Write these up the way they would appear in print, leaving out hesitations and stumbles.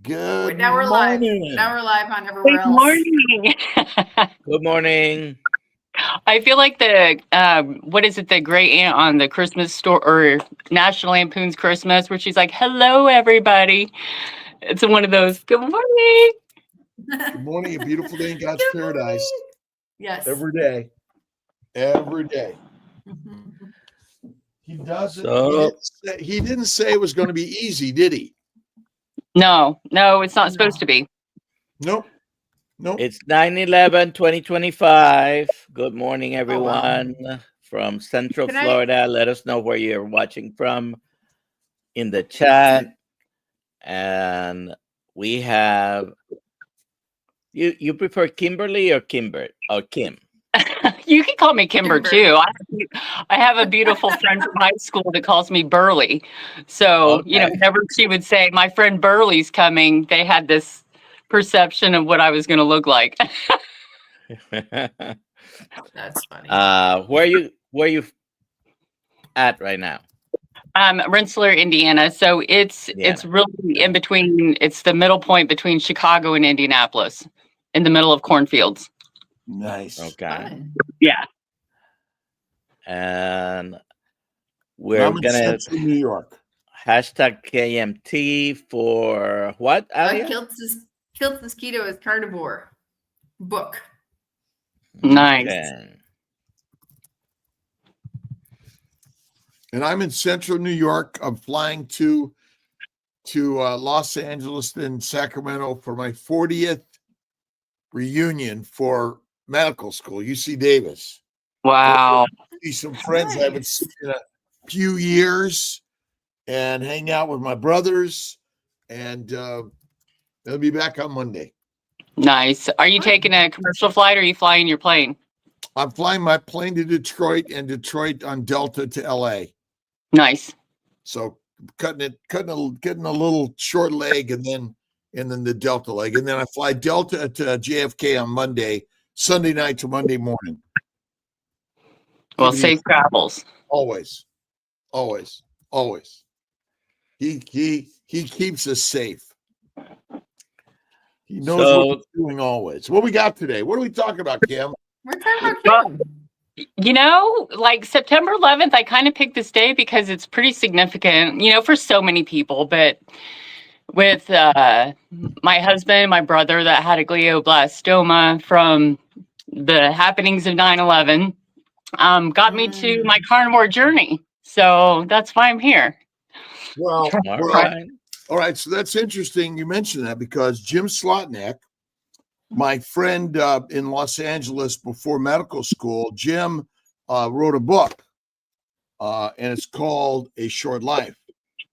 Good Now we're live. morning. Now we're live on everywhere Good else. morning. Good morning. I feel like the what is it, the great aunt on the Christmas store or National Lampoon's Christmas, where she's like, "Hello, everybody." It's one of those. Good morning. Good morning. A beautiful day in God's Good paradise. morning. Yes. Every day. Every day. He doesn't. So He didn't say it was going to be easy, did he? No, it's not supposed to be. Nope. Nope. it's 9/11/2025. Good morning, wow. everyone from Central Can I- Florida. Let us know where you're watching from in the chat. And we have you prefer Kimberly or Kimbert or Kim? You can call me Kimber Kimber. too. I have a beautiful friend from high school that calls me Burley. So Okay. whenever she would say, "My friend Burley's coming," they had this perception of what I was going to look like. That's funny. Where you at right now? Rensselaer, Indiana. So it's really in between. It's the middle point between Chicago and Indianapolis, in the middle of cornfields. Nice. Okay. Fun. Yeah. And I'm we're in gonna Central New York. hashtag KMT for what, Alia? Kills Mosquito is Carnivore book. Nice. Okay. And I'm in Central New York. I'm flying to Los Angeles and Sacramento for my 40th reunion for medical school, UC Davis. Wow. See some friends I haven't seen in a few years and hang out with my brothers. And they'll be back on Monday. Nice. Are you taking a commercial flight or are you flying your plane? I'm flying my plane to Detroit and Detroit on Delta to LA. Nice. So getting a little short leg and then the Delta leg. And then I fly Delta to JFK on Sunday night to Monday morning. Well, safe travels. Always. He keeps us safe. He knows what he's doing always. What we got today? What are we talking about, Kim? We're talking about Kim. Like September 11th, I kind of picked this day because it's pretty significant, for so many people. But with my husband, my brother that had a glioblastoma from the happenings of 9/11, got me to my carnivore journey. So that's why I'm here. Well, All right. So that's interesting you mentioned that because Jim Slotnick, my friend in Los Angeles before medical school, Jim wrote a book, and it's called A Short Life.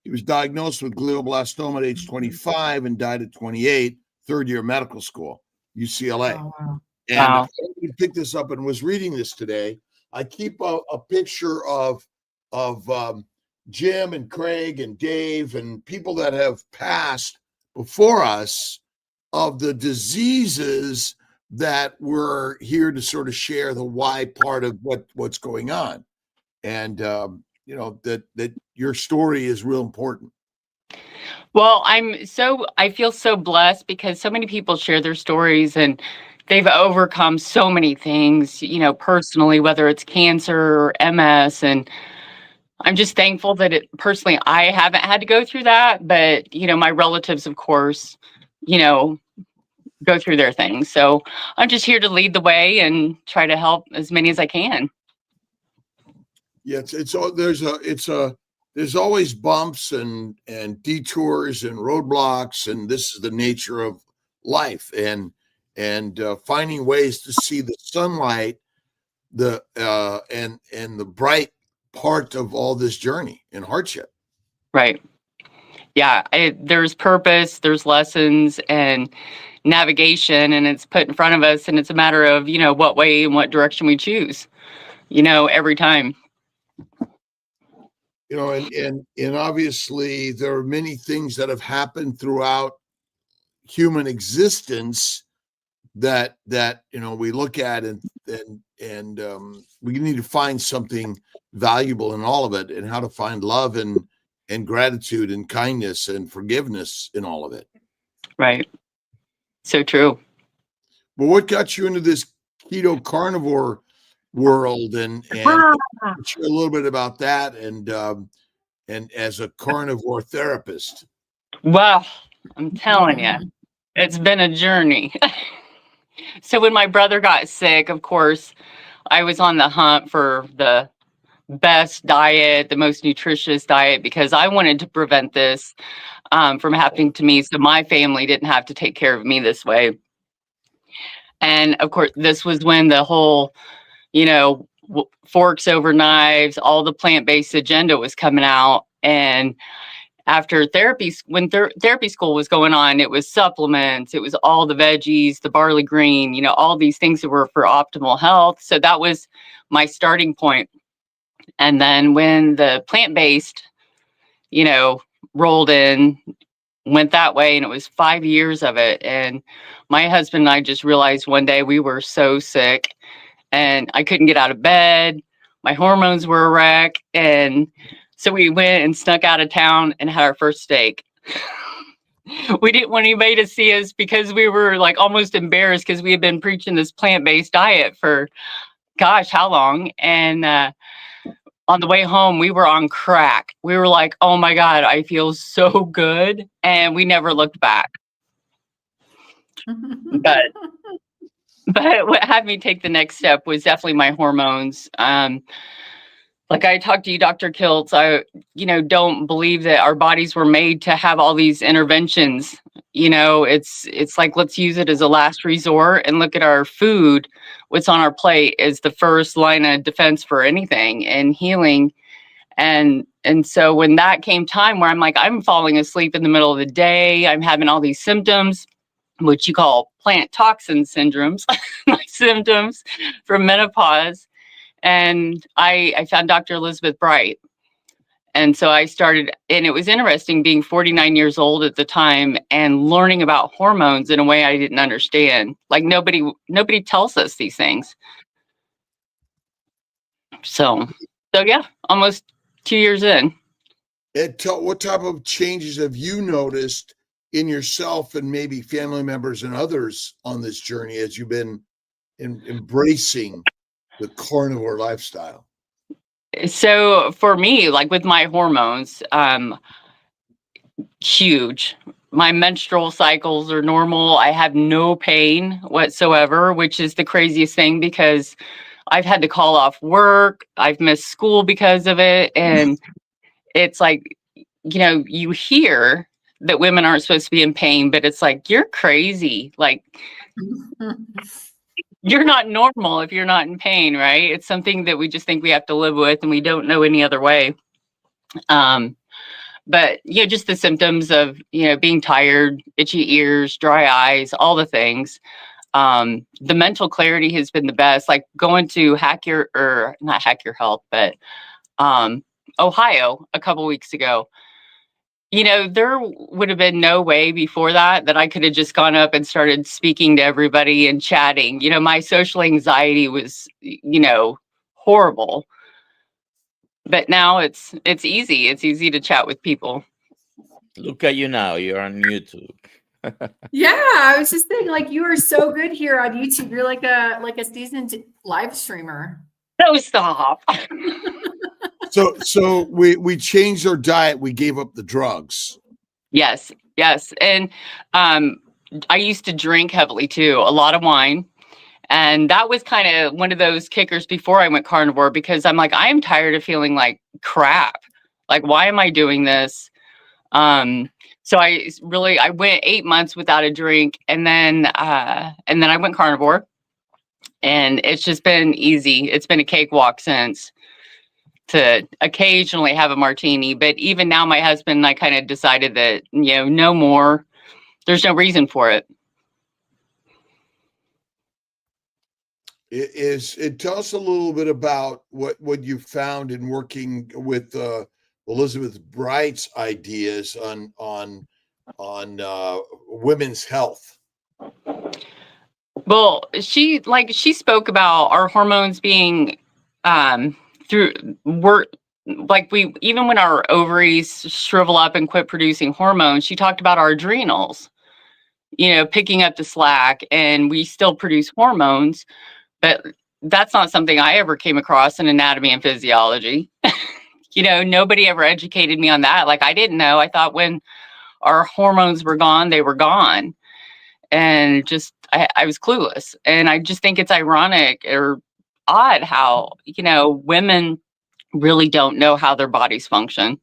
He was diagnosed with glioblastoma at age 25 and died at 28, third year medical school, UCLA. Oh, wow. And he picked this up and was reading this today. I keep a picture of Jim and Craig and Dave and people that have passed before us of the diseases that we're here to sort of share the why part of what's going on. And, that your story is real important. Well, I feel so blessed because so many people share their stories and they've overcome so many things, personally, whether it's cancer or MS. And I'm just thankful that personally, I haven't had to go through that. But, my relatives, of course, go through their things. So I'm just here to lead the way and try to help as many as I can. Yeah, there's always bumps and detours and roadblocks, and this is the nature of life. And finding ways to see the sunlight, and the bright part of all this journey and hardship. Right. Yeah. There's purpose, there's lessons and navigation, and it's put in front of us. And it's a matter of, what way and what direction we choose, every time. And obviously there are many things that have happened throughout human existence that we look at and we need to find something valuable in all of it, and how to find love and gratitude and kindness and forgiveness in all of it. Right. So true. But what got you into this keto carnivore world, and share a little bit about that, and as a carnivore therapist? Well, I'm telling you, it's been a journey. So when my brother got sick, of course, I was on the hunt for the best diet, the most nutritious diet, because I wanted to prevent this from happening to me, so my family didn't have to take care of me this way. And of course, this was when the whole, forks over knives, all the plant-based agenda was coming out. And after therapy, when therapy school was going on, it was supplements, it was all the veggies, the barley green, all these things that were for optimal health. So that was my starting point. And then when the plant-based, rolled in, went that way, and it was 5 years of it. And my husband and I just realized one day we were so sick and I couldn't get out of bed. My hormones were a wreck. And so we went and snuck out of town and had our first steak. We didn't want anybody to see us because we were like almost embarrassed because we had been preaching this plant-based diet for gosh, how long? And on the way home, we were on crack. We were like, oh my God, I feel so good. And we never looked back. But what had me take the next step was definitely my hormones. Like I talked to you, Dr. Kiltz, I, don't believe that our bodies were made to have all these interventions. It's like, let's use it as a last resort and look at our food. What's on our plate is the first line of defense for anything and healing. And so when that came time where I'm like, I'm falling asleep in the middle of the day, I'm having all these symptoms, which you call plant toxin syndromes, my symptoms from menopause. And I found Dr. Elizabeth Bright. And so I started, and it was interesting being 49 years old at the time and learning about hormones in a way I didn't understand. Like nobody tells us these things. So yeah, almost 2 years in. What type of changes have you noticed in yourself and maybe family members and others on this journey as you've been embracing the carnivore lifestyle? So for me, like with my hormones, huge. My menstrual cycles are normal. I have no pain whatsoever, which is the craziest thing because I've had to call off work. I've missed school because of it. And it's like, you hear that women aren't supposed to be in pain, but it's like, you're crazy. Like, you're not normal if you're not in pain, right? It's something that we just think we have to live with and we don't know any other way. But just the symptoms of, being tired, itchy ears, dry eyes, all the things. The mental clarity has been the best, like going to not Hack Your Health, but Ohio a couple weeks ago. There would have been no way before that I could have just gone up and started speaking to everybody and chatting. My social anxiety was, horrible. But now it's easy. It's easy to chat with people. Look at you now. You're on YouTube. Yeah, I was just thinking, like, you are so good here on YouTube. You're like a seasoned live streamer. No, stop. So we changed our diet. We gave up the drugs. Yes. And I used to drink heavily too, a lot of wine. And that was kind of one of those kickers before I went carnivore, because I'm like, I am tired of feeling like crap. Like, why am I doing this? So I went 8 months without a drink, and then I went carnivore, and it's just been easy. It's been a cakewalk since, to occasionally have a martini. But even now, my husband and I kind of decided that, no more. There's no reason for it. Tell us a little bit about what you found in working with Elizabeth Bright's ideas on women's health. Well, she spoke about our hormones being through work. Like even when our ovaries shrivel up and quit producing hormones, she talked about our adrenals. picking up the slack, and we still produce hormones, but that's not something I ever came across in anatomy and physiology. Nobody ever educated me on that. Like, I didn't know. I thought when our hormones were gone, they were gone. And just, I was clueless. And I just think it's ironic or odd how, women really don't know how their bodies function.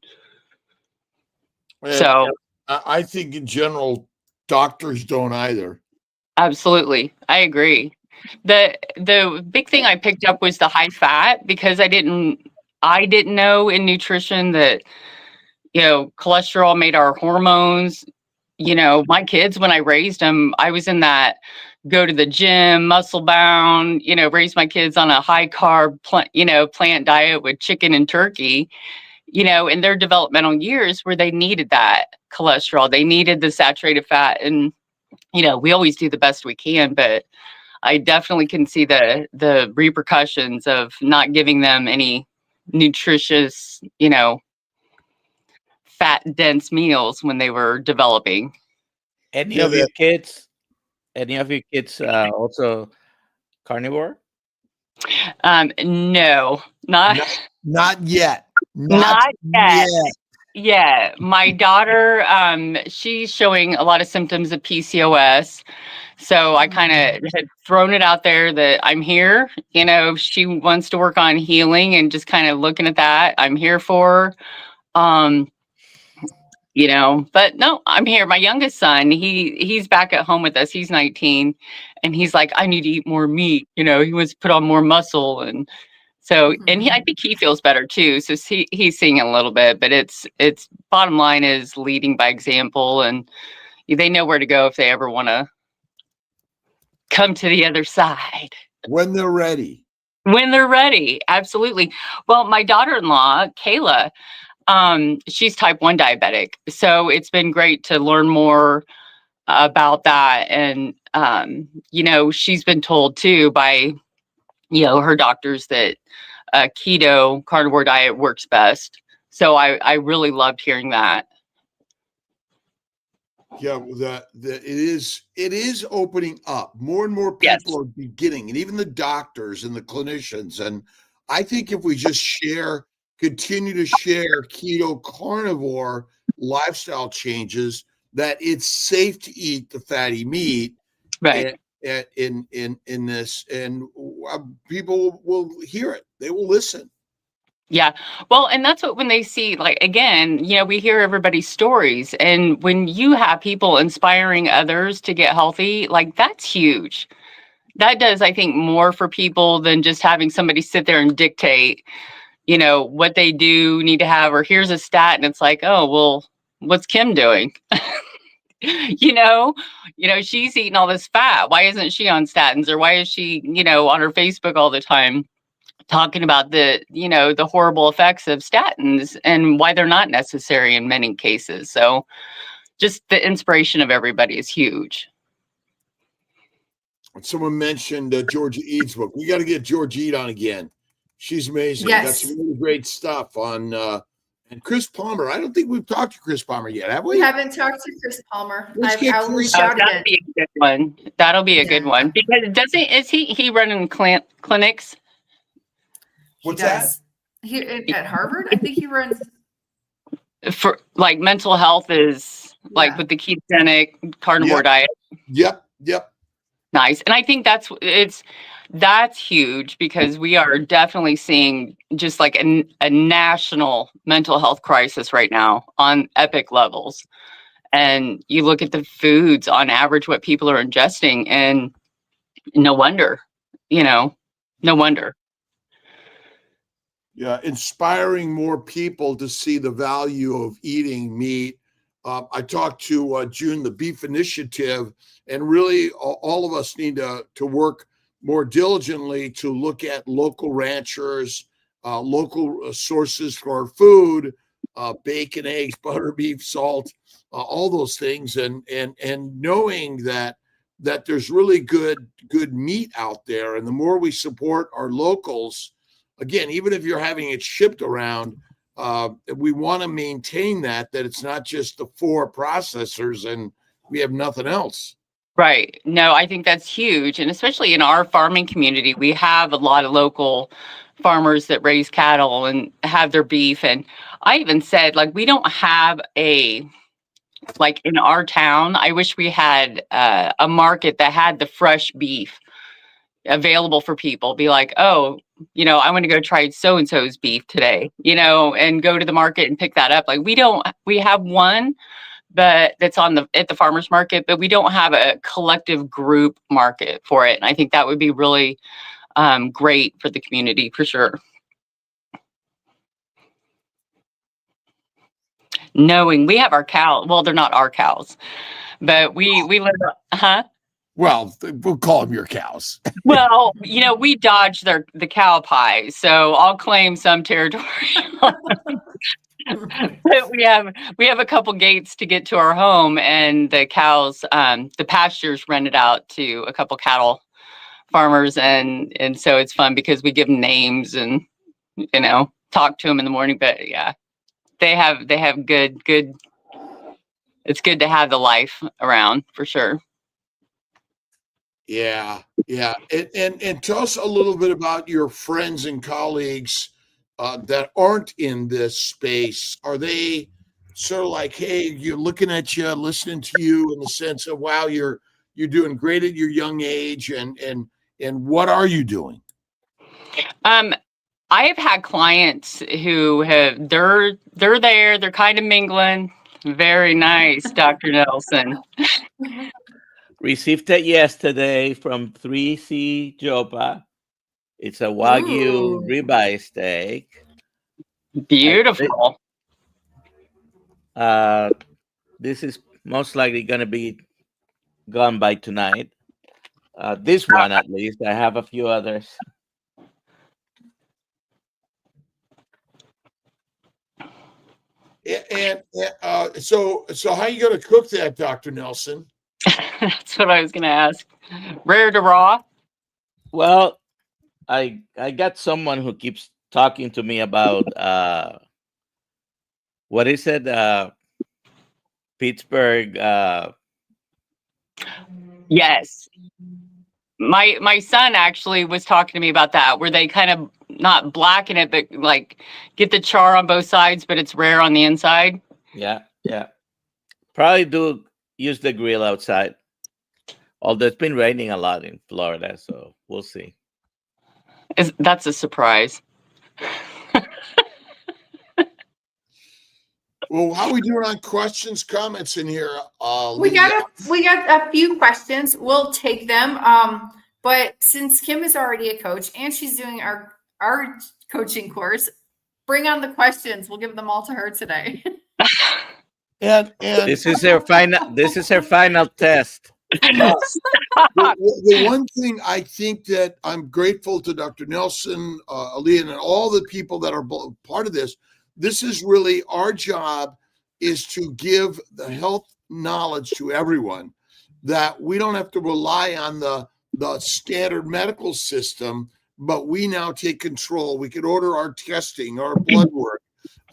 And So I think in general, doctors don't either. absolutely. I agree. The big thing I picked up was the high fat, because I didn't know in nutrition that, cholesterol made our hormones. My kids, when I raised them, I was in that go to the gym, muscle bound, raise my kids on a high carb, plant diet with chicken and turkey, in their developmental years where they needed that cholesterol, they needed the saturated fat. And, we always do the best we can, but I definitely can see the repercussions of not giving them any nutritious, fat dense meals when they were developing. Any Yeah, of your kids? Any of your kids also carnivore? No, not yet. not yet. Yeah, my daughter, she's showing a lot of symptoms of PCOS. So I kind of had thrown it out there that I'm here. If she wants to work on healing and just kind of looking at that, I'm here for her. But no, I'm here. My youngest son, he's back at home with us. He's 19, and he's like, I need to eat more meat. He wants to put on more muscle. And so, and I think he feels better too. So he's seeing a little bit, but it's bottom line is leading by example, and they know where to go if they ever want to come to the other side. When they're ready. Absolutely. Well, my daughter-in-law, Kayla, she's type 1 diabetic. So it's been great to learn more about that. And, she's been told too by, her doctors that keto carnivore diet works best. So I really loved hearing that. Yeah, it is opening up. More and more people are beginning, and even the doctors and the clinicians. And I think if we just continue to share keto carnivore lifestyle changes, that it's safe to eat the fatty meat, right? In this, and people will hear it. They will listen. Yeah. Well, and that's what, when they see, like, again, we hear everybody's stories, and when you have people inspiring others to get healthy, like, that's huge. That does, I think, more for people than just having somebody sit there and dictate, what they do need to have, or here's a stat. And it's like, oh, well, what's Kim doing? She's eating all this fat. Why isn't she on statins? Or why is she, on her Facebook all the time talking about the horrible effects of statins and why they're not necessary in many cases. So just the inspiration of everybody is huge. Someone mentioned Georgia Eads' book. We got to get Georgia Eid on again. She's amazing. Yes. Got some really great stuff on. And Chris Palmer. I don't think we've talked to Chris Palmer yet, have we? We haven't talked to Chris Palmer. I'll reach That'll out again. be a good one. That'll be a good one, because is he running clinics? What's that? At Harvard? I think he runs for like mental health, is like with the ketogenic carnivore diet. Yep. Nice. And I think that's huge, because we are definitely seeing just like a national mental health crisis right now on epic levels. And you look at the foods on average, what people are ingesting, and no wonder. Yeah, inspiring more people to see the value of eating meat. I talked to June, the Beef Initiative, and really all of us need to work more diligently to look at local ranchers, local sources for our food, bacon, eggs, butter, beef, salt, all those things, and knowing that there's really good meat out there, and the more we support our locals. Again, even if you're having it shipped around, we want to maintain that it's not just the 4 processors and we have nothing else. Right. No, I think that's huge. And especially in our farming community, we have a lot of local farmers that raise cattle and have their beef. And I even said, like, we don't have like in our town, I wish we had a market that had the fresh beef available for people. Be like, oh, I want to go try so and so's beef today, and go to the market and pick that up. Like, we have one, but that's at the farmers market, but we don't have a collective group market for it. And I think that would be really great for the community for sure. Knowing we have our cow, well, they're not our cows, but we live, huh? Well, we'll call them your cows. Well, we dodge the cow pie, so I'll claim some territory. But we have a couple gates to get to our home, and the cows, the pastures rented out to a couple cattle farmers, and so it's fun because we give them names and talk to them in the morning. But yeah, they have good. It's good to have the life around for sure. Yeah. And tell us a little bit about your friends and colleagues that aren't in this space. Are they sort of like, hey, you're looking at you, listening to you in the sense of, wow, you're doing great at your young age, and what are you doing? I have had clients who they're there, they're kind of mingling. Very nice, Dr. Nelson. Received it yesterday from 3C Jopa. It's a Wagyu ribeye steak. Beautiful. This is most likely going to be gone by tonight. This one, at least. I have a few others. And so how are you going to cook that, Dr. Nelson? That's what I was going to ask. Rare to raw? Well, I got someone who keeps talking to me about what is it? Pittsburgh. Yes. My son actually was talking to me about that, where they kind of not blacken it, but like get the char on both sides, but it's rare on the inside. Yeah. Probably do use the grill outside. Although it's been raining a lot in Florida, so we'll see. That's a surprise. Well, how are we doing on questions, comments in here? We got a few questions. We'll take them. But since Kim is already a coach and she's doing our coaching course, bring on the questions. We'll give them all to her today. And this is her final test. The one thing I think that I'm grateful to Dr. Nelson, Aaliyah, and all the people that are part of this. This is really our job, is to give the health knowledge to everyone, that we don't have to rely on the standard medical system, but we now take control. We can order our testing, our blood work,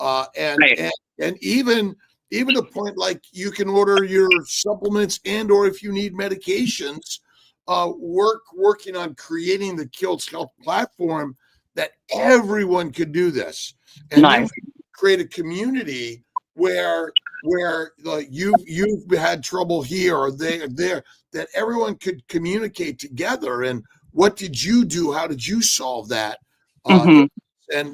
and even a point like you can order your supplements, and or if you need medications, working on creating the Kiltz Health platform that everyone could do this. And nice. Then create a community where you've had trouble here or there, that everyone could communicate together. And what did you do? How did you solve that? And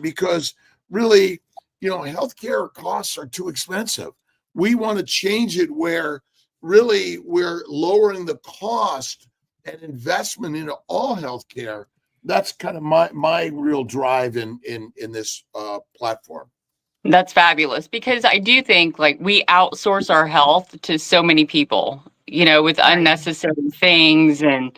because really, healthcare costs are too expensive. We want to change it where really we're lowering the cost and investment into all healthcare. That's kind of my real drive in this platform. That's fabulous, because I do think like we outsource our health to so many people, with unnecessary things, and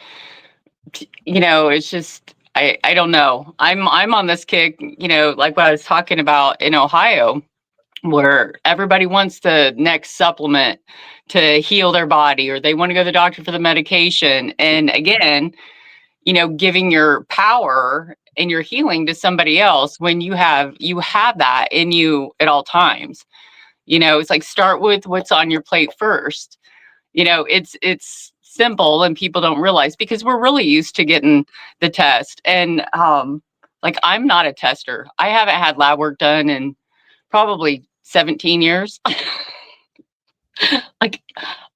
it's just I don't know. I'm on this kick, like what I was talking about in Ohio, where everybody wants the next supplement to heal their body, or they want to go to the doctor for the medication. And again, giving your power and your healing to somebody else when you have that in you at all times. It's like, start with what's on your plate first. It's simple and people don't realize because we're really used to getting the test. And like I'm not a tester. I haven't had lab work done in probably 17 years. Like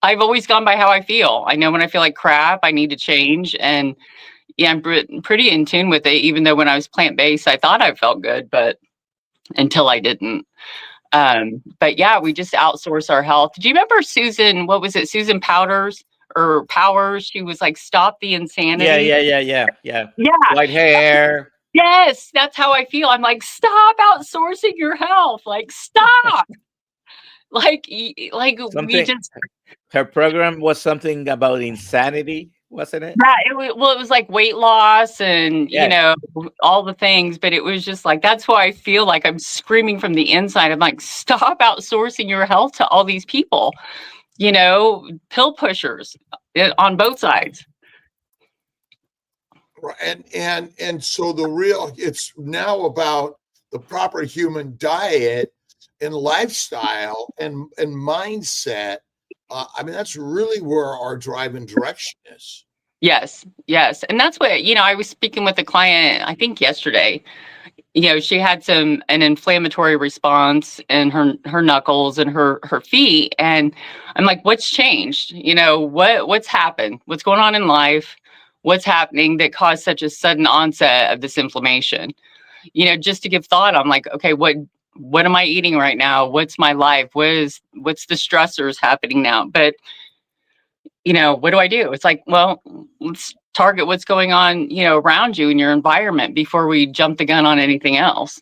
I've always gone by how I feel. I know when I feel like crap, I need to change. And yeah, I'm pretty in tune with it, even though when I was plant-based, I thought I felt good, but until I didn't. But yeah, we just outsource our health. Do you remember Susan, what was it? Susan Powers? She was like, stop the insanity. Yeah. Yeah. White hair. Yes, that's how I feel. I'm like, stop outsourcing your health. Like, stop. like we Something. just. Her program was something about insanity, wasn't it? Yeah, it was like weight loss and Yes. you know all the things, but it was just like that's why I feel like I'm screaming from the inside. I'm like, stop outsourcing your health to all these people, you know, pill pushers on both sides. Right. And so it's now about the proper human diet and lifestyle and mindset. I mean, that's really where our drive and direction is. Yes. And that's what, you know, I was speaking with a client, I think yesterday. You know, she had an inflammatory response in her knuckles and her feet. And I'm like, what's changed? You know, what's happened? What's going on in life? What's happening that caused such a sudden onset of this inflammation? You know, just to give thought, I'm like, okay, what am I eating right now? What's my life? What's the stressors happening now? But you know, what do I do? It's like, well, let's target what's going on, you know, around you in your environment before we jump the gun on anything else.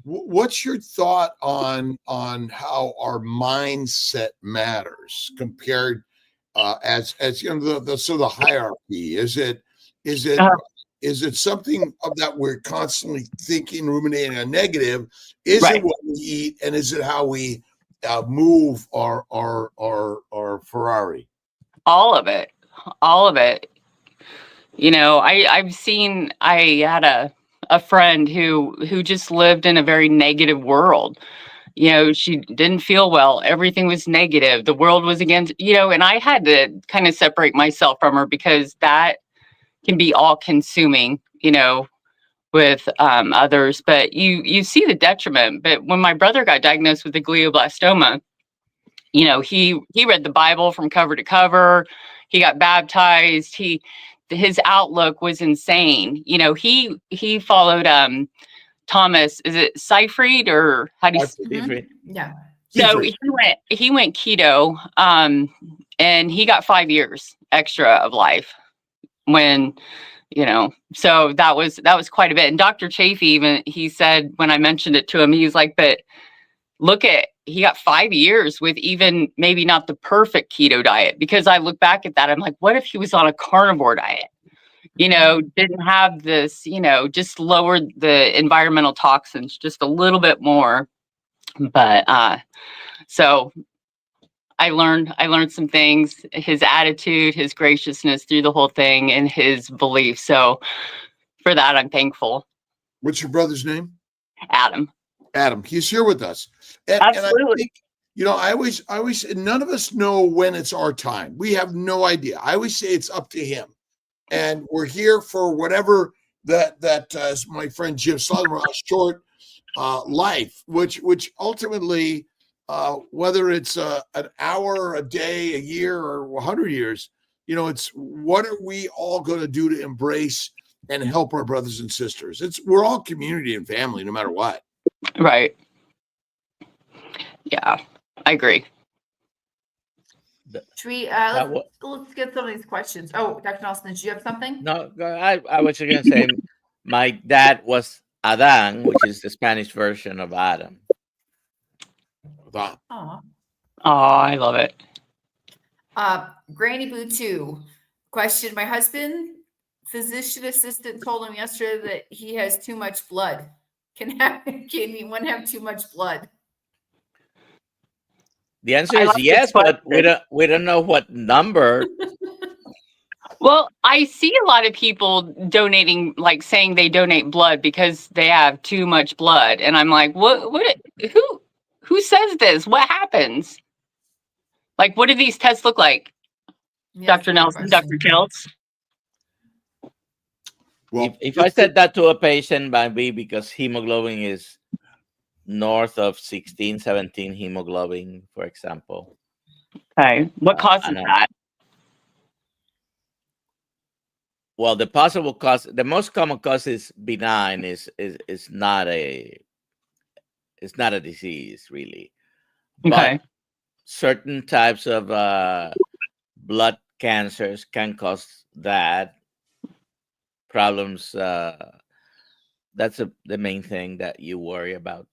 What's your thought on how our mindset matters compared as you know the sort of the hierarchy? Is it something of that we're constantly thinking, ruminating on negative? Is it what we eat, and is it how we move our Ferrari? All of it. You know, I had a friend who just lived in a very negative world. You know, she didn't feel well. Everything was negative. The world was against, you know, and I had to kind of separate myself from her because that can be all consuming, you know, with others. But you see the detriment. But when my brother got diagnosed with a glioblastoma, you know, he read the Bible from cover to cover. He got baptized. His outlook was insane. You know, he followed Thomas, is it Seyfried or how do you Seyfried. Yeah. So he went keto and he got 5 years extra of life when, you know, so that was quite a bit. And Dr. Chafee even, he said when I mentioned it to him, he was like, but he got 5 years with even maybe not the perfect keto diet, because I look back at that, I'm like, what if he was on a carnivore diet? You know, didn't have this, you know, just lowered the environmental toxins just a little bit more. But so I learned some things, his attitude, his graciousness through the whole thing, and his belief. So for that, I'm thankful. What's your brother's name? Adam. He's here with us. Absolutely. And I think, you know, I always, none of us know when it's our time. We have no idea. I always say it's up to him. And we're here for whatever that as my friend Jim Sullivan, a short life, which ultimately, whether it's an hour, a day, a year, or 100 years, you know, it's what are we all going to do to embrace and help our brothers and sisters? We're all community and family, no matter what. Right. Yeah, I agree. Should we let's get some of these questions. Oh, Dr. Nelson, did you have something? No, I was just going to say my dad was Adán, which is the Spanish version of Adam. Oh, I love it. Granny Boo 2 question. My husband, physician assistant, told him yesterday that he has too much blood. Can one have too much blood? The answer is yes, but we don't know what number. Well, I see a lot of people donating, like saying they donate blood because they have too much blood, and I'm like, who says this? What happens? Like, what do these tests look like? Yeah, that's Dr. a good Nelson, Dr. question. Kiltz. Well, if I said that to a patient, might be because hemoglobin is north of 16, 17 hemoglobin, for example. Okay. What causes And that? well, the possible cause, the most common cause is benign. Is not a disease really, but Okay. certain types of blood cancers can cause that problems. That's the main thing that you worry about.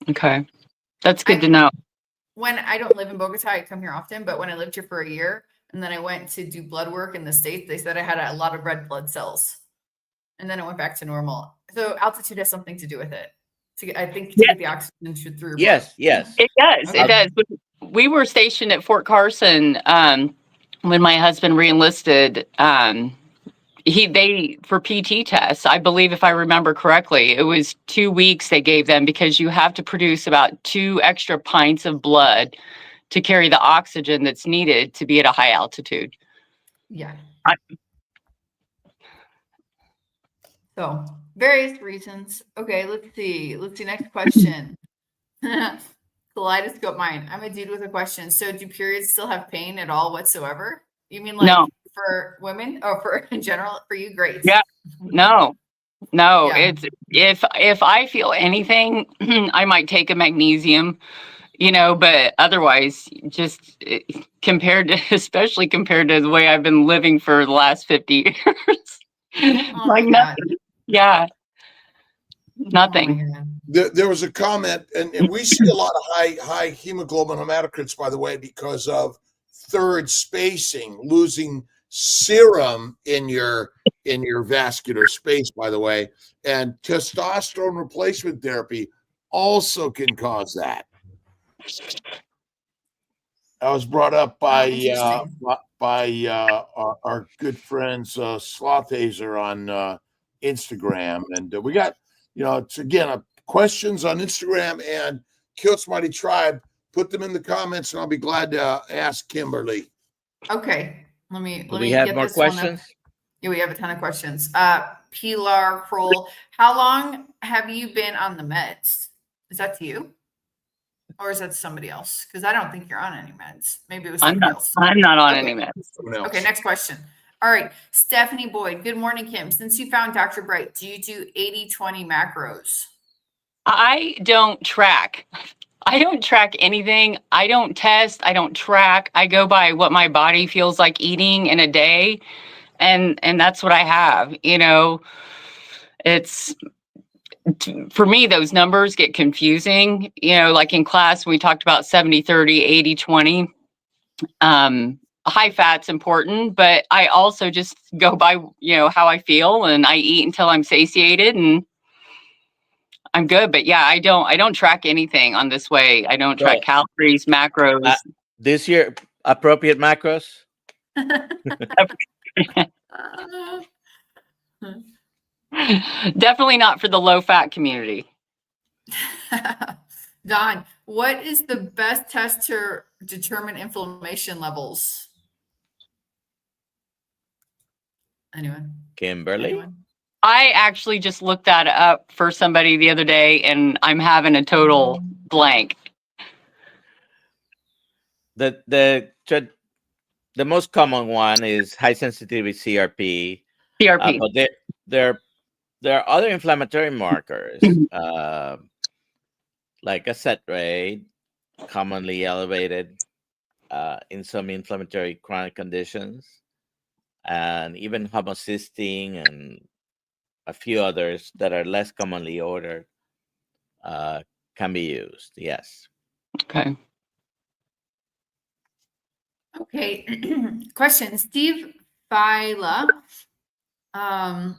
Okay. That's good I- to know. When I don't live in Bogota, I come here often, but when I lived here for a year and then I went to do blood work in the States, they said I had a lot of red blood cells. And then it went back to normal. So altitude has something to do with it. I think to Yeah. get the oxygen through your blood. Yes, yes. It does. Okay. It does. We were stationed at Fort Carson when my husband reenlisted. They for PT tests, I believe, if I remember correctly, it was 2 weeks they gave them because you have to produce about 2 extra pints of blood to carry the oxygen that's needed to be at a high altitude. Yeah. I- So various reasons. Okay, let's see. Next question. Kaleidoscope mind. I'm a dude with a question. So do periods still have pain at all whatsoever? You mean like No. for women or for in general? For you, great. Yeah. No. Yeah. It's if I feel anything, I might take a magnesium, but otherwise, just especially compared to the way I've been living for the last 50 years. Oh Like my God. nothing. Yeah. Oh Nothing. my God. there was a comment, and we see a lot of high hemoglobin hematocrits, by the way, because of third spacing, losing serum in your vascular space, by the way, and testosterone replacement therapy also can cause that. That was brought up by interesting. our good friends Slothhazer on Instagram, and we got it's again questions on Instagram and Kilt's Mighty Tribe. Put them in the comments, and I'll be glad to ask Kimberly. Okay. Let me We have get more this one up. questions. Yeah, we have a ton of questions. Pilar Kroll, how long have you been on the meds? Is that to you? Or is that somebody else? Because I don't think you're on any meds. Maybe it was I'm somebody not. else. I'm not on Okay. any meds. Someone else. Okay, next question. All right. Stephanie Boyd. Good morning, Kim. Since you found Dr. Bright, do you do 80-20 macros? I don't track. I don't track anything. I don't test. I don't track. I go by what my body feels like eating in a day, and that's what I have. It's for me, those numbers get confusing. Like in class, we talked about 70-30, 80-20. High fat's important, but I also just go by, how I feel, and I eat until I'm satiated and I'm good. But yeah, I don't track anything on this way. I don't track calories, macros. This year, appropriate macros. Definitely not for the low fat community. Don, what is the best test to determine inflammation levels? Anyone? Kimberly. Anyone? I actually just looked that up for somebody the other day, and I'm having a total blank. The most common one is high sensitivity CRP. CRP. But there are other inflammatory markers, like a set rate, commonly elevated in some inflammatory chronic conditions, and even homocysteine and a few others that are less commonly ordered can be used. Yes. Okay. Okay. Question. Steve Fila. A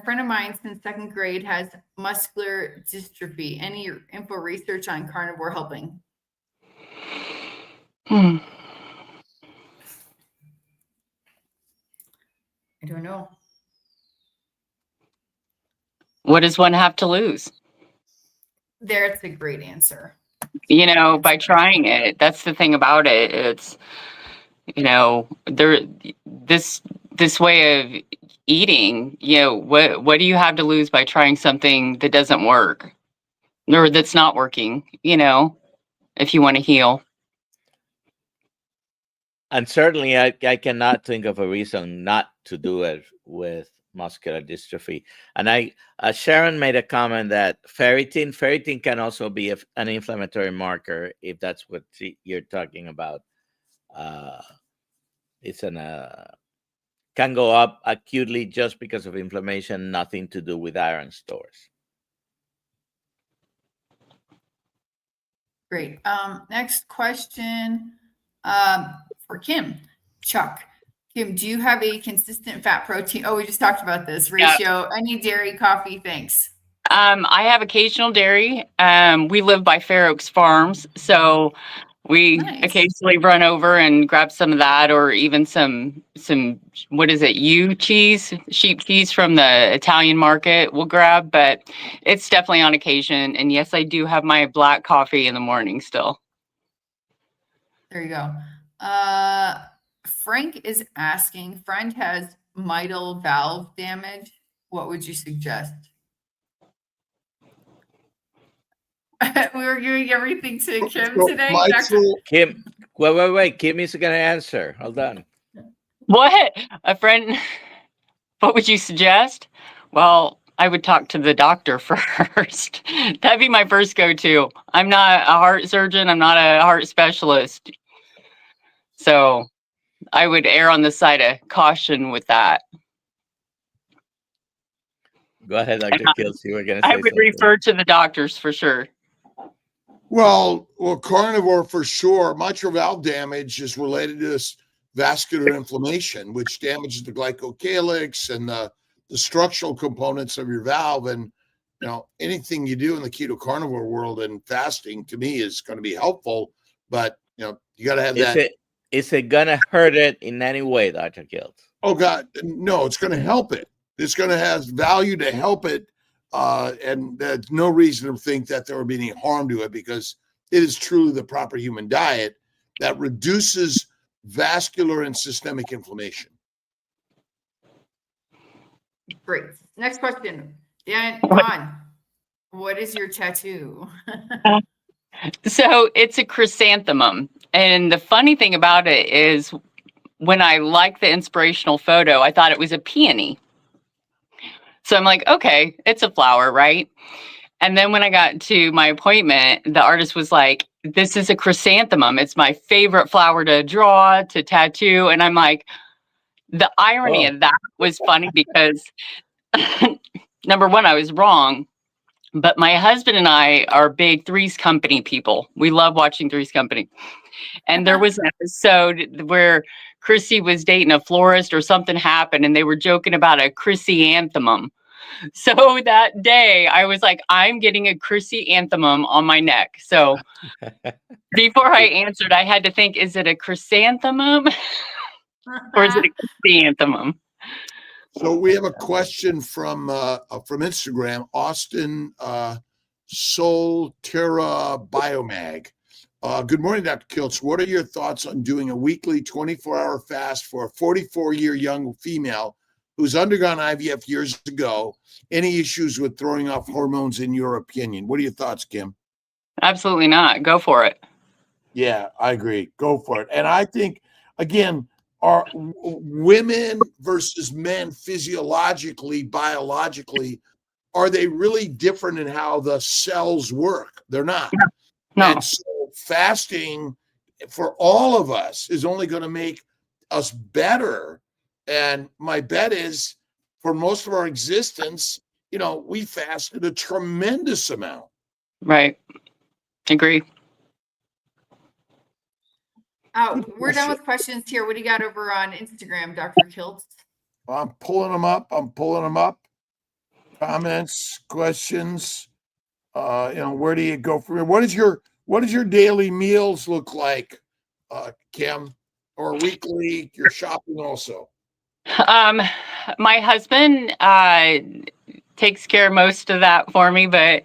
friend of mine since second grade has muscular dystrophy. Any info research on carnivore helping? I don't know. What does one have to lose? That's a great answer. By trying it. That's the thing about it. You know, this way of eating, you know, what do you have to lose by trying something that doesn't work or that's not working, you know, if you want to heal? And certainly, I cannot think of a reason not to do it with muscular dystrophy. And Sharon made a comment that ferritin can also be an inflammatory marker, if that's what you're talking about. It's can go up acutely just because of inflammation, nothing to do with iron stores. Great. Next question for Kim. Chuck. Kim, do you have a consistent fat protein? Oh, we just talked about this ratio. Any dairy, coffee? Thanks. I have occasional dairy. We live by Fair Oaks Farms, so we occasionally run over and grab some of that, or even some what is it? Sheep cheese from the Italian market. We'll grab, but it's definitely on occasion. And yes, I do have my black coffee in the morning still. There you go. Frank is asking, friend has mitral valve damage. What would you suggest? We were giving everything to Kim today. Kim, wait. Kim is going to answer. Hold on. What? A friend? What would you suggest? Well, I would talk to the doctor first. That'd be my first go-to. I'm not a heart surgeon. I'm not a heart specialist. So I would err on the side of caution with that. Go ahead, Dr. Kiltz. You were going to say I would something. refer to the doctors for sure. Well, carnivore for sure. Mitral valve damage is related to this vascular inflammation, which damages the glycocalyx and the structural components of your valve. And you know, anything you do in the keto carnivore world and fasting to me is going to be helpful. But you know, you got to have that. Is it going to hurt it in any way, Dr. Kiltz? Oh God, no! It's going to help it. It's going to have value to help it. And there's no reason to think that there would be any harm to it, because it is truly the proper human diet that reduces vascular and systemic inflammation. Great. Next question. Don, what is your tattoo? So it's a chrysanthemum. And the funny thing about it is when I liked the inspirational photo, I thought it was a peony. So I'm like, okay, it's a flower, right? And then when I got to my appointment, the artist was like, this is a chrysanthemum. It's my favorite flower to draw, to tattoo. And I'm like, the irony of that was funny because number one, I was wrong. But my husband and I are big Three's Company people. We love watching Three's Company. And there was an episode where Chrissy was dating a florist or something happened and they were joking about a chrysanthemum. So that day I was like, I'm getting a chrysanthemum on my neck. So before I answered, I had to think, is it a chrysanthemum or is it a chrysanthemum? So we have a question from Instagram, Austin Soul Terra Biomag. Good morning, Dr. Kiltz. What are your thoughts on doing a weekly 24-hour fast for a 44-year young female who's undergone IVF years ago? Any issues with throwing off hormones in your opinion? What are your thoughts, Kim? Absolutely not. Go for it. Yeah, I agree. Go for it. And I think, again, are women versus men physiologically, biologically, are they really different in how the cells work? They're not. No. And so fasting for all of us is only going to make us better. And my bet is for most of our existence, you know, we fasted a tremendous amount. Right. Agree. Oh, we're done with questions here. What do you got over on Instagram, Dr. Kiltz? I'm pulling them up. Comments, questions. You know, where do you go from here? What does your daily meals look like, Kim? Or weekly? Your shopping also? My husband takes care of most of that for me, but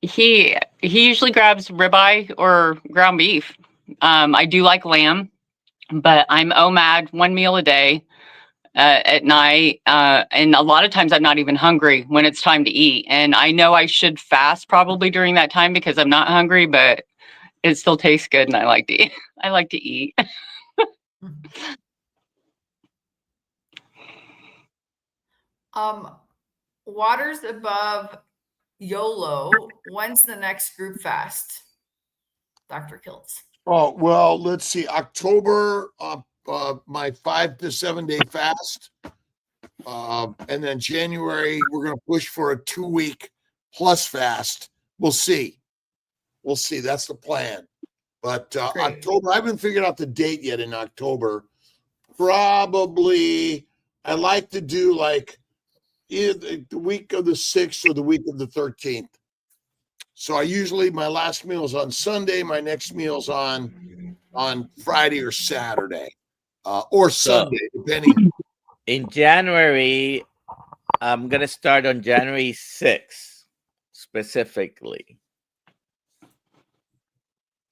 he usually grabs ribeye or ground beef. I do like lamb. but I'm OMAD, 1 meal a day at night. And a lot of times I'm not even hungry when it's time to eat. And I know I should fast probably during that time because I'm not hungry, but it still tastes good and I like to eat. I like to eat. Waters above YOLO. When's the next group fast, Dr. Kiltz? Oh, well, let's see. October, my 5 to 7 day fast. And then January, we're going to push for a 2-week plus fast. We'll see. We'll see. That's the plan. But October, I haven't figured out the date yet in October. Probably, I like to do like either the week of the 6th or the week of the 13th. So I usually, my last meal is on Sunday. My next meal is on Friday or Saturday, or Sunday, depending. In January, I'm going to start on January 6th, specifically.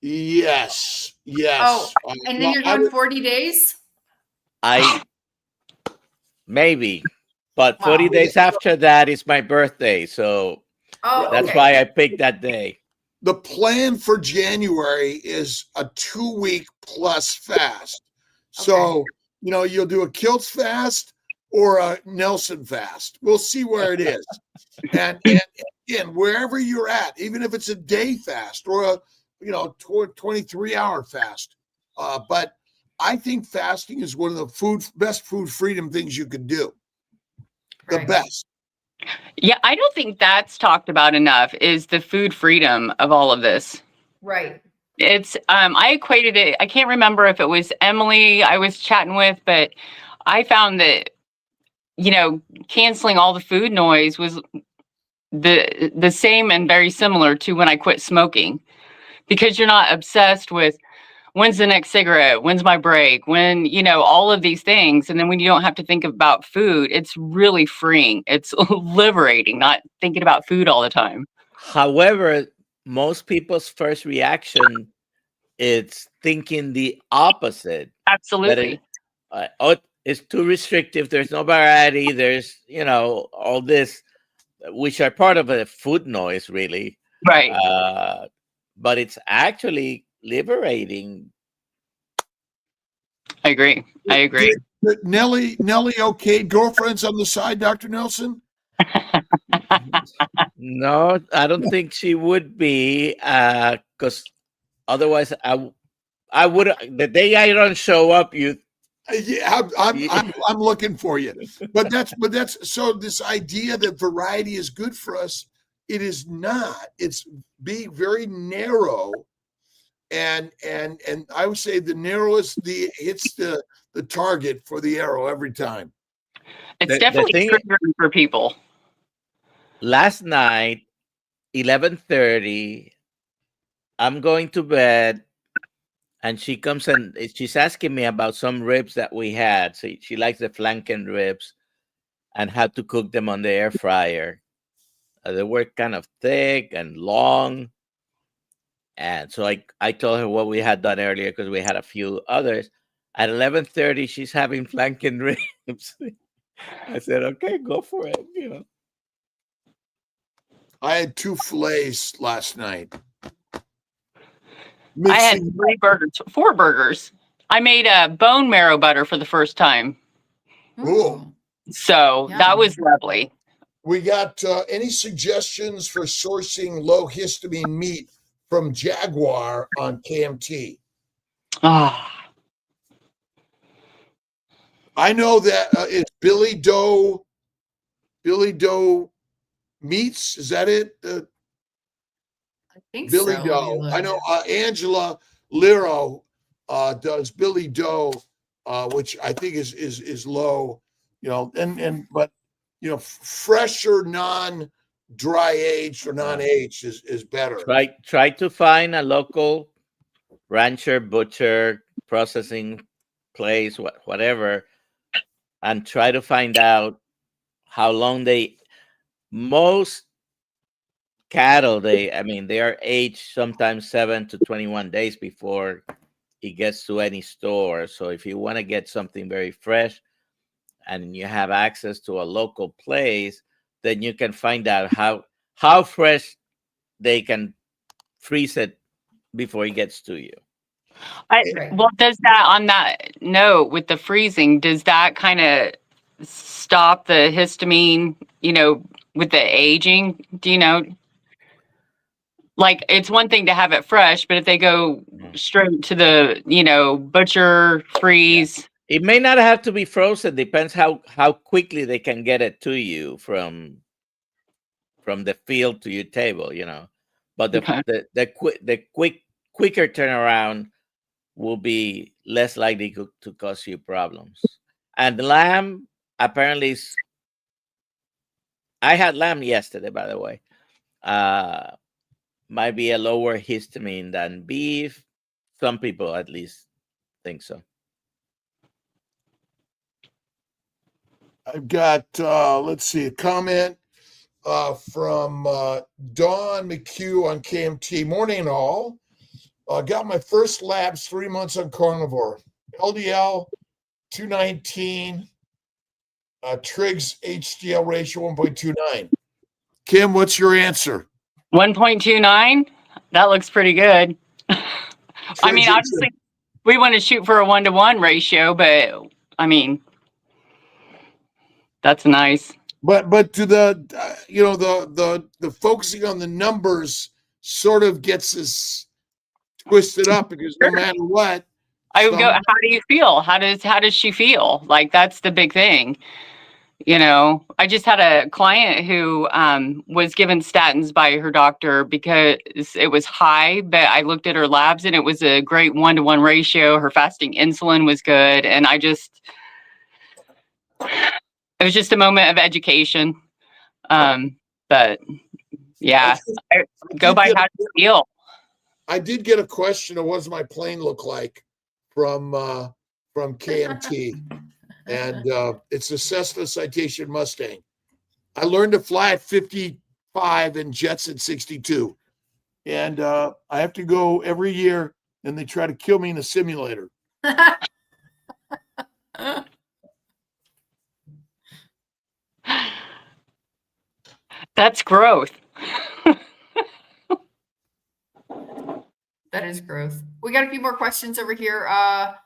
Yes. Oh, and then you're going 40 days? Maybe, but 40 days after that is my birthday. So that's why I picked that day. The plan for January is a 2-week plus fast. So, you'll do a Kiltz fast or a Nelson fast. We'll see where it is. and again, wherever you're at, even if it's a day fast or a 23-hour fast. But I think fasting is one of the best food freedom things you could do. The best. Yeah, I don't think that's talked about enough, is the food freedom of all of this. Right. It's I equated it, I can't remember if it was Emily I was chatting with, but I found that canceling all the food noise was the same and very similar to when I quit smoking, because you're not obsessed with when's the next cigarette, when's my break, when, all of these things. And then when you don't have to think about food, it's really freeing. It's liberating, not thinking about food all the time. However, most people's first reaction is thinking the opposite. Absolutely. It's too restrictive. There's no variety. There's, all this, which are part of a food noise, really. Right. But it's actually liberating. I agree. Nellie, okay, girlfriends on the side, Dr. Nelson? No, I don't think she would be, because otherwise I would. The day I don't show up, I'm looking for you. But that's so this idea that variety is good for us, it is not. It's being very narrow. And I would say the narrowest hits the target for the arrow every time. It's definitely triggering for people. Last night, 11:30, I'm going to bed, and she comes and she's asking me about some ribs that we had. So she likes the flanken ribs and how to cook them on the air fryer. They were kind of thick and long. And so I told her what we had done earlier, because we had a few others. At 11:30, she's having flanken ribs. I said, okay, go for it. I had 2 fillets last night. I had 4 burgers. I made a bone marrow butter for the first time. Cool. So that was lovely. We got any suggestions for sourcing low histamine meat from Jaguar on KMT? I know that it's Billy Doe Meats. Is that it? I think Billy so. Doe. I know Angela Liro does Billy Doe, which I think is low, but fresher, non-dry aged or non-aged is better. Try to find a local rancher, butcher, processing place, whatever, and try to find out how long most cattle, they are aged sometimes 7 to 21 days before it gets to any store. So if you want to get something very fresh and you have access to a local place, then you can find out how fresh they can freeze it before it gets to you. Right. Well, does that, on that note with the freezing, does that kind of stop the histamine, with the aging? Do you know? Like, it's one thing to have it fresh, but if they go straight to the, butcher, freeze. It may not have to be frozen. Depends how quickly they can get it to you from the field to your table, But Okay. the quicker turnaround will be less likely to cause you problems. And lamb apparently I had lamb yesterday, by the way. Might be a lower histamine than beef. Some people at least think so. I've got, let's see, a comment from Dawn McHugh on KMT. Morning, all. Got my first labs 3 months on carnivore. LDL 219, Triggs HDL ratio 1.29. Kim, what's your answer? 1.29? That looks pretty good. I mean, obviously, we want to shoot for a 1-to-1 ratio, but I mean, that's nice. But to the the focusing on the numbers sort of gets us twisted up, because no matter what, I would go, how do you feel? How does she feel? Like, that's the big thing. I just had a client who was given statins by her doctor because it was high, but I looked at her labs and it was a great 1-to-1 ratio. Her fasting insulin was good. And it was just a moment of education. But yeah, go by how you feel. I did get a question of what does my plane look like from KMT. And it's a Cessna Citation Mustang. I learned to fly at 55 and jets at 62. And I have to go every year, and they try to kill me in a simulator. That's growth. That is growth. We got a few more questions over here. I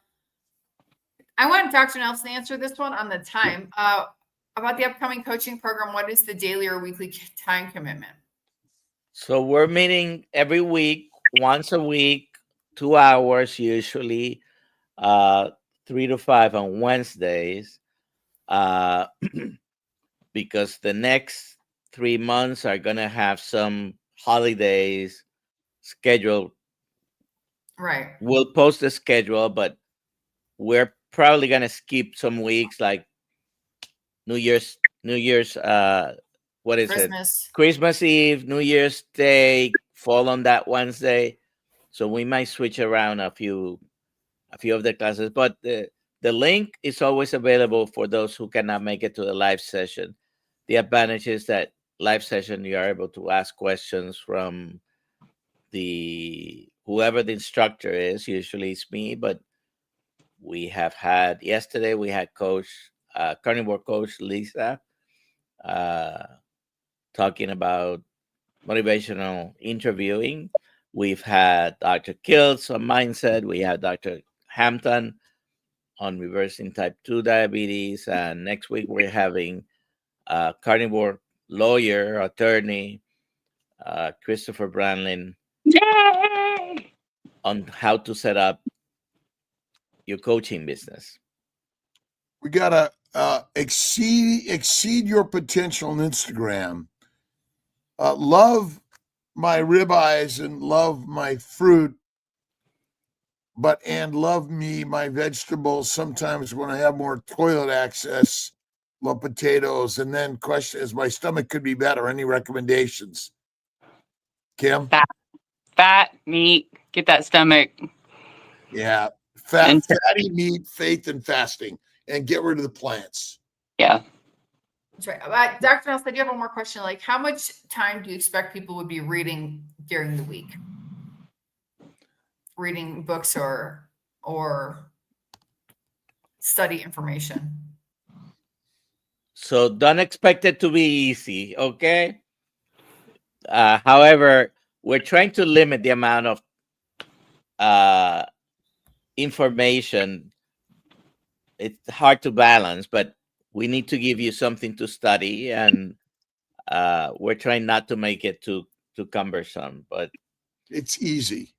want Dr. Nelson to answer this one on the time. About the upcoming coaching program, what is the daily or weekly time commitment? So we're meeting every week, once a week, 2 hours usually, 3 to 5 on Wednesdays, because the next 3 months are going to have some holidays scheduled. Right. We'll post the schedule, but we're probably going to skip some weeks, like New Year's, what is Christmas. it? Christmas Eve, New Year's Day, fall on that Wednesday. So we might switch around a few of the classes, but the link is always available for those who cannot make it to the live session. The advantage is that live session, you are able to ask questions from whoever the instructor is. Usually it's me, but yesterday we had carnivore coach Lisa talking about motivational interviewing. We've had Dr. Kills on mindset. We had Dr. Hampton on reversing type 2 diabetes. And next week we're having carnivore lawyer, attorney, Christopher Brandlin, Yay! on how to set up your coaching business. We gotta exceed your potential on Instagram. Love my ribeyes and love my fruit, and love me my vegetables. Sometimes when I have more toilet access, love potatoes. And then question is, my stomach could be better. Any recommendations? Kim? Fat, meat, get that stomach. Yeah. Fatty meat, faith, and fasting, and get rid of the plants. Yeah. That's right. Dr. Nelson, I do have one more question. Like, how much time do you expect people would be reading during the week? Reading books or or study information. So don't expect it to be easy, okay? However, we're trying to limit the amount of information. It's hard to balance, but we need to give you something to study, and we're trying not to make it too cumbersome. But It's easy.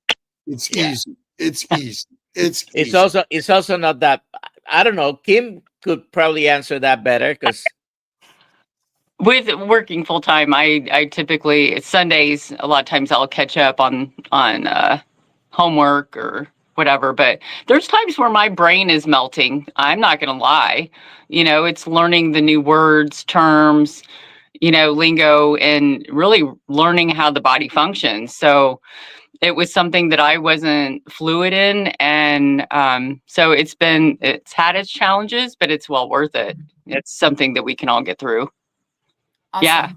It's Yeah. easy. It's easy. It's it's easy. also not that. I don't know. Kim could probably answer that better because With working full time, I typically Sundays a lot of times I'll catch up on homework or whatever. But there's times where my brain is melting. I'm not going to lie. It's learning the new words, terms, lingo, and really learning how the body functions. So it was something that I wasn't fluid in, and so it's had its challenges, but it's well worth it. It's something that we can all get through. Awesome. Yeah.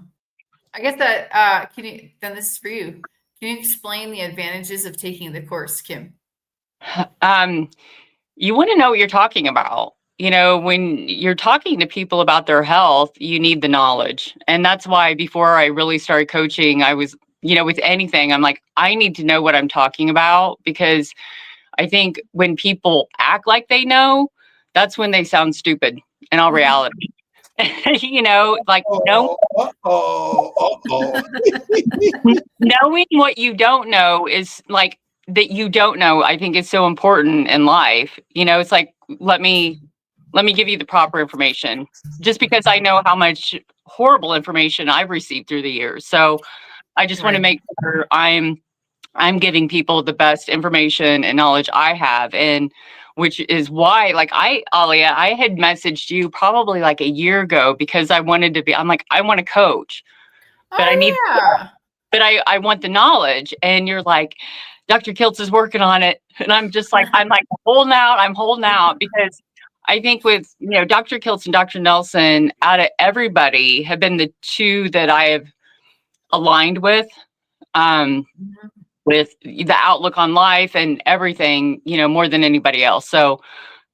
I guess that then this is for you. Can you explain the advantages of taking the course, Kim? You want to know what you're talking about. When you're talking to people about their health, you need the knowledge. And that's why before I really started coaching, I was, with anything, I'm like, I need to know what I'm talking about, because I think when people act like they know, that's when they sound stupid in all reality. Like knowing what you don't know is like that you don't know, I think is so important in life. It's like, let me give you the proper information, just because I know how much horrible information I've received through the years. So I just want to make sure I'm giving people the best information and knowledge I have. And which is why, like Alia, I had messaged you probably like a year ago, because I'm like, I want to coach, but but I want the knowledge. And you're like, Dr. Kiltz is working on it. And I'm just like, I'm holding out, because I think with, Dr. Kiltz and Dr. Nelson, out of everybody, have been the two that I have aligned with the outlook on life and everything, more than anybody else. So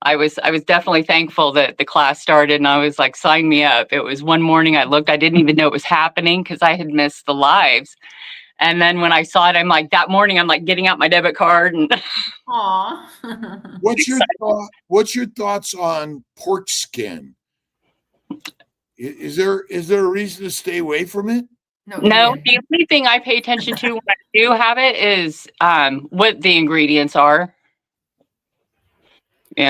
I was definitely thankful that the class started, and I was like, sign me up. It was one morning I looked, I didn't even know it was happening because I had missed the lives. And then when I saw it, I'm like, that morning, I'm like getting out my debit card and Aw. What's your thoughts on pork skin? Is there a reason to stay away from it? No, the only thing I pay attention to when I do have it is what the ingredients are. Make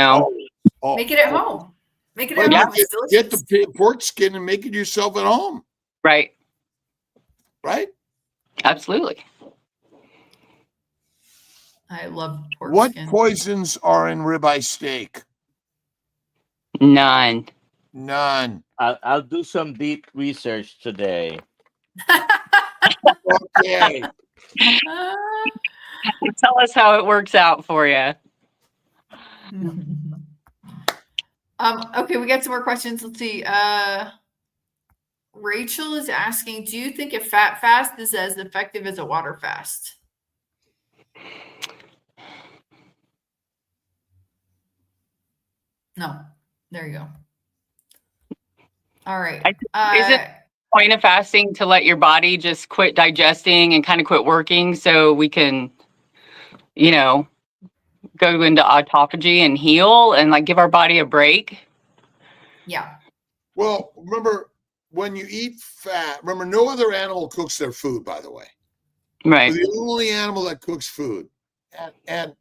it at home. Make it at home. Get the pork skin and make it yourself at home. Right. Right? Absolutely. I love pork What skin. poisons are in ribeye steak? None. I'll do some deep research today. Okay. Tell us how it works out for you. Okay, we got some more questions. Let's see. Rachel is asking, do you think a fat fast is as effective as a water fast? No. There you go. All right. Is it point of fasting to let your body just quit digesting and kind of quit working so we can, go into autophagy and heal and like give our body a break? Yeah. Well, remember, when you eat fat, remember, no other animal cooks their food, by the way. Right. We're the only animal that cooks food and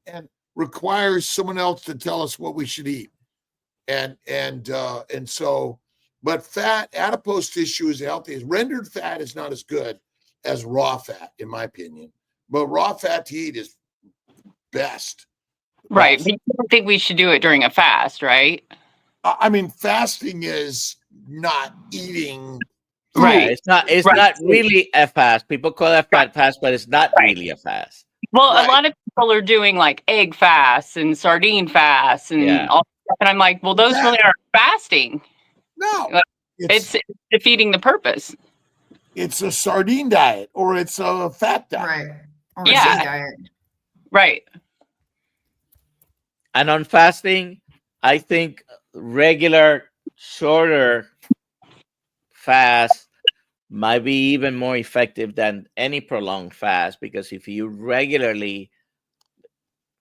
requires someone else to tell us what we should eat. And so, but fat, adipose tissue is the healthiest. Rendered fat is not as good as raw fat, in my opinion. But raw fat to eat is best. Right. But you don't think we should do it during a fast, right? I mean, fasting is not eating food. Right. It's not really a fast. People call it a fast, but it's not really a fast. Well, a lot of people are doing like egg fasts and sardine fasts and all that stuff. And I'm like, well, those really aren't fasting. No. It's defeating the purpose. It's a sardine diet or it's a fat diet. Right. Or Yeah. diet. Right. And on fasting, I think regular, shorter fast might be even more effective than any prolonged fast, because if you regularly,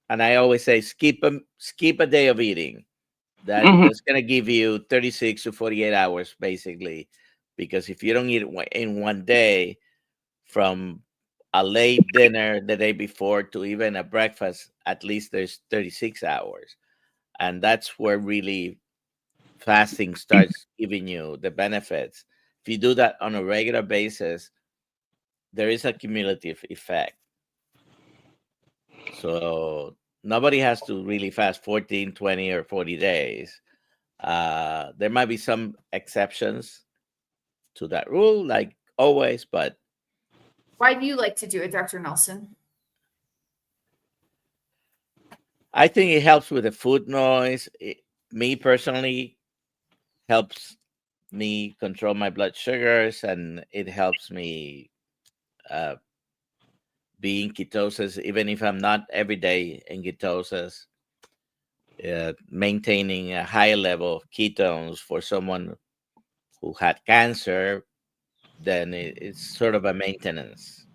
and I always say skip a day of eating, that's going to give you 36 to 48 hours basically, because if you don't eat it in one day, from a late dinner the day before to even a breakfast, at least there's 36 hours. And that's where really fasting starts giving you the benefits. If you do that on a regular basis, there is a cumulative effect. So nobody has to really fast 14, 20, or 40 days. There might be some exceptions to that rule, like always, but Why do you like to do it, Dr. Nelson? I think it helps with the food noise. Me personally, helps me control my blood sugars, and it helps me be in ketosis, even if I'm not every day in ketosis. Maintaining a high level of ketones for someone who had cancer, then it's sort of a maintenance.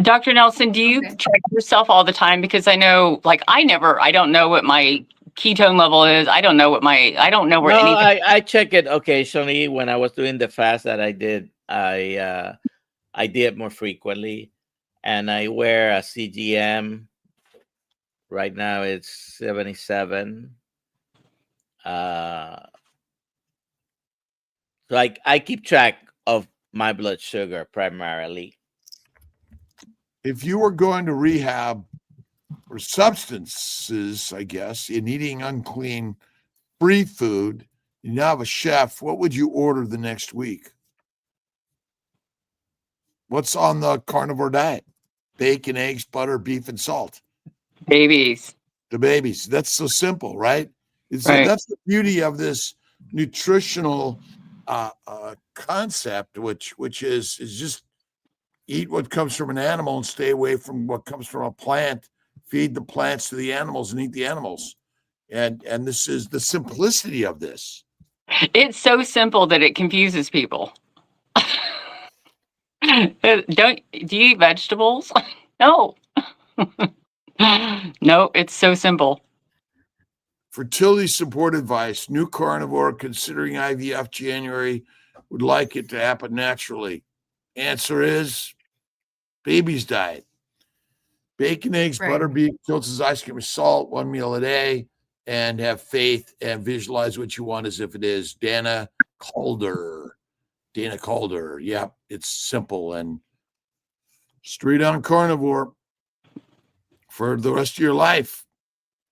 Dr. Nelson, do you track yourself all the time? Because I know, like, I don't know what my ketone level is. I don't know where anything. I check it occasionally. When I was doing the fast that I did, I did it more frequently, and I wear a CGM. Right now it's 77. So I keep track of my blood sugar primarily. If you were going to rehab for substances, I guess, in eating unclean, free food, you now have a chef, what would you order the next week? What's on the carnivore diet? Bacon, eggs, butter, beef, and salt. Babies. The babies. That's so simple, right? Right. That's the beauty of this nutritional concept, which is just eat what comes from an animal and stay away from what comes from a plant. Feed the plants to the animals and eat the animals. And this is the simplicity of this. It's so simple that it confuses people. Do you eat vegetables? No. No, it's so simple. Fertility support advice. New carnivore considering IVF January would like it to happen naturally. Answer is baby's diet. Bacon, eggs, butter, beef, Tilton's ice cream, salt, 1 meal a day, and have faith and visualize what you want as if it is. Dana Calder. Yep, it's simple and straight on carnivore for the rest of your life.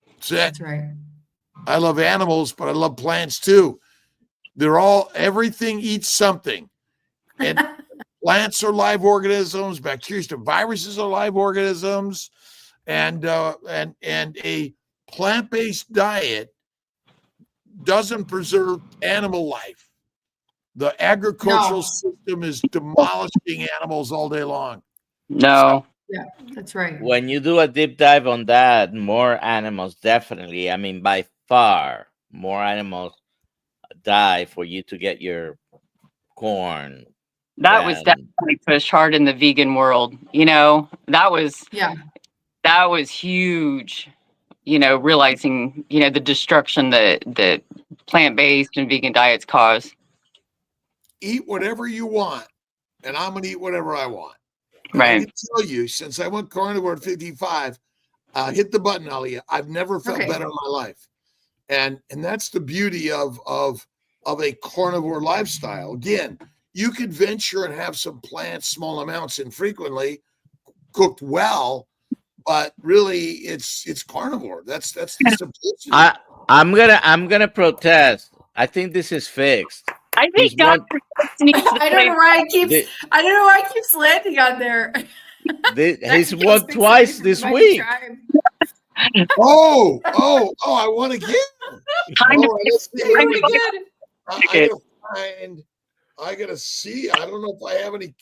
That's it. That's right. I love animals, but I love plants too. Everything eats something. And plants are live organisms, bacteria and viruses are live organisms, and a plant-based diet doesn't preserve animal life. The agricultural system is demolishing animals all day long. No. Yeah, that's right. When you do a deep dive on that, more animals definitely, I mean, by far, more animals die for you to get your corn. That was definitely pushed hard in the vegan world. That was huge. Realizing, the destruction that plant-based and vegan diets cause. Eat whatever you want, and I'm going to eat whatever I want. And right. I can tell you, since I went carnivore at 55, hit the button, Alia. I've never felt better in my life. And that's the beauty of a carnivore lifestyle. Again, you could venture and have some plants, small amounts infrequently, cooked well, but really it's carnivore. That's the simplicity. I'm gonna protest. I think this is fixed. I think Dr. I don't know why it keeps landing on there. He's won twice this week. Oh, I want to get I gotta see. I don't know if I have any.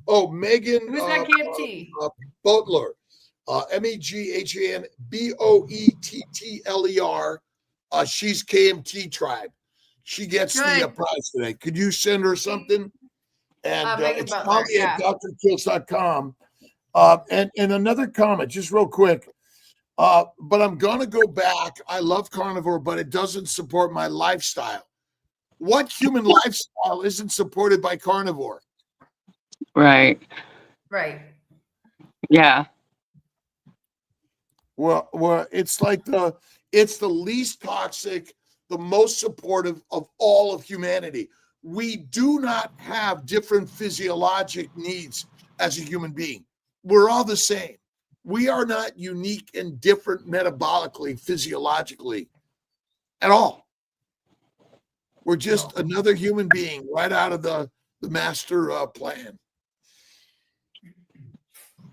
Oh, Megan Who's that KFT? Butler. MEGHANBOETTLER. She's KMT Tribe. She gets the Good. prize today. Could you send her something? And Megan it's Butler, Tommy at yeah. drkills.com. And another comment, just real quick. But I'm going to go back. I love carnivore, but it doesn't support my lifestyle. What human lifestyle isn't supported by carnivore? Right. Right. Yeah. Well, it's like it's the least toxic, the most supportive of all of humanity. We do not have different physiologic needs as a human being. We're all the same. We are not unique and different metabolically, physiologically at all. We're just another human being right out of the master plan.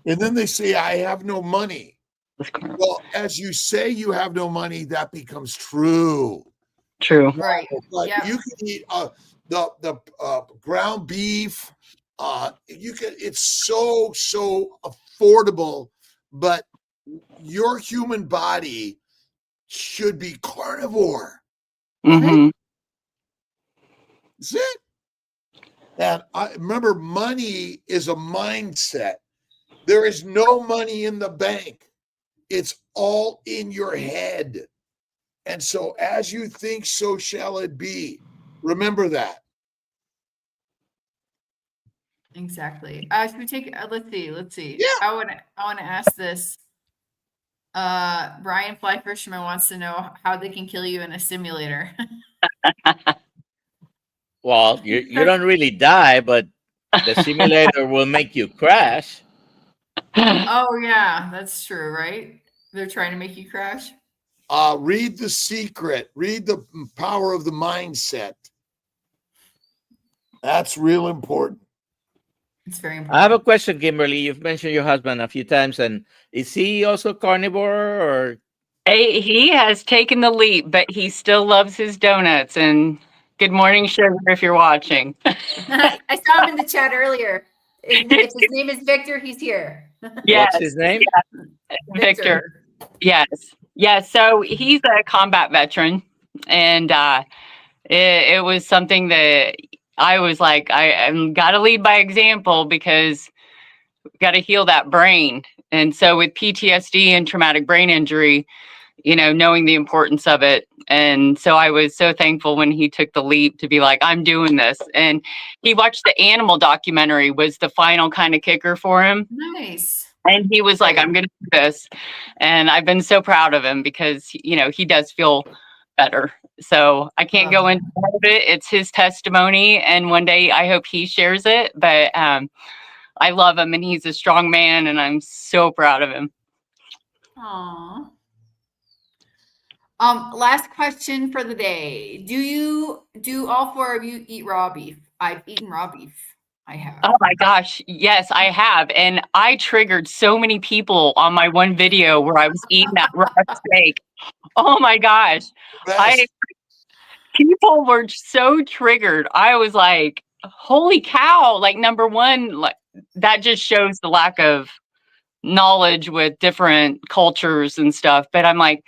And then they say, I have no money. Well, as you say you have no money, that becomes true. True. Right. Like Yep. you can eat the ground beef. It's so affordable, but your human body should be carnivore. Mm-hmm. That's it. And I remember, money is a mindset. There is no money in the bank. It's all in your head. And so as you think, so shall it be. Remember that. Exactly. Should we take? Let's see. Yeah. I want to ask this. Brian Fly Fisherman wants to know how they can kill you in a simulator. Well, you don't really die, but the simulator will make you crash. Oh yeah, that's true, right? They're trying to make you crash. Read The Secret. Read The Power of the Mindset. That's real important. It's very important. I have a question, Kimberly. You've mentioned your husband a few times, and is he also carnivore or? He has taken the leap, but he still loves his donuts. And good morning, Sugar, if you're watching. I saw him in the chat earlier. If his name is Victor, he's here. Yes. What's his name? Yeah. Victor. Yes. Yeah. So he's a combat veteran. And it was something that I was like, I'm got to lead by example because got to heal that brain. And so with PTSD and traumatic brain injury, knowing the importance of it. And so I was so thankful when he took the leap to be like, I'm doing this. And he watched the animal documentary was the final kind of kicker for him. Nice. And he was like, I'm going to do this. And I've been so proud of him because, he does feel better. So I can't go into all of it. It's his testimony. And one day I hope he shares it. But I love him and he's a strong man and I'm so proud of him. Aww. Last question for the day. Do all four of you eat raw beef? I've eaten raw beef. I have. Oh my gosh. Yes, I have. And I triggered so many people on my one video where I was eating that raw steak. Oh my gosh. People were so triggered. I was like, holy cow. Like, number one, like that just shows the lack of knowledge with different cultures and stuff. But I'm like,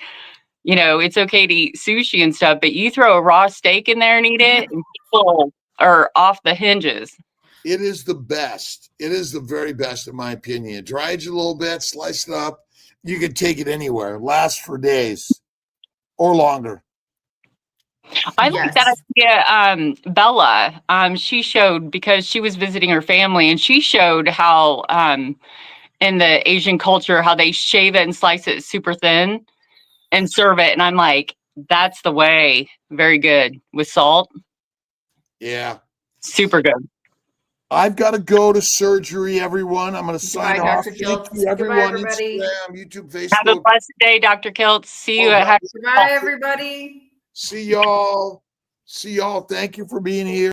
it's okay to eat sushi and stuff, but you throw a raw steak in there and eat it, and people are off the hinges. It is the best. It is the very best, in my opinion. It dries it a little bit, slice it up. You can take it anywhere. It lasts for days or longer. I like that idea. Bella, she showed, because she was visiting her family, and she showed how in the Asian culture, how they shave it and slice it super thin and serve it. And I'm like, that's the way. Very good. With salt. Yeah. Super good. I've got to go to surgery, everyone. I'm going to sign off. Dr. Thank you, everyone. Instagram, YouTube, Facebook. Have a blessed day, Dr. Kiltz. See you. Goodbye, everybody. See y'all. Thank you for being here.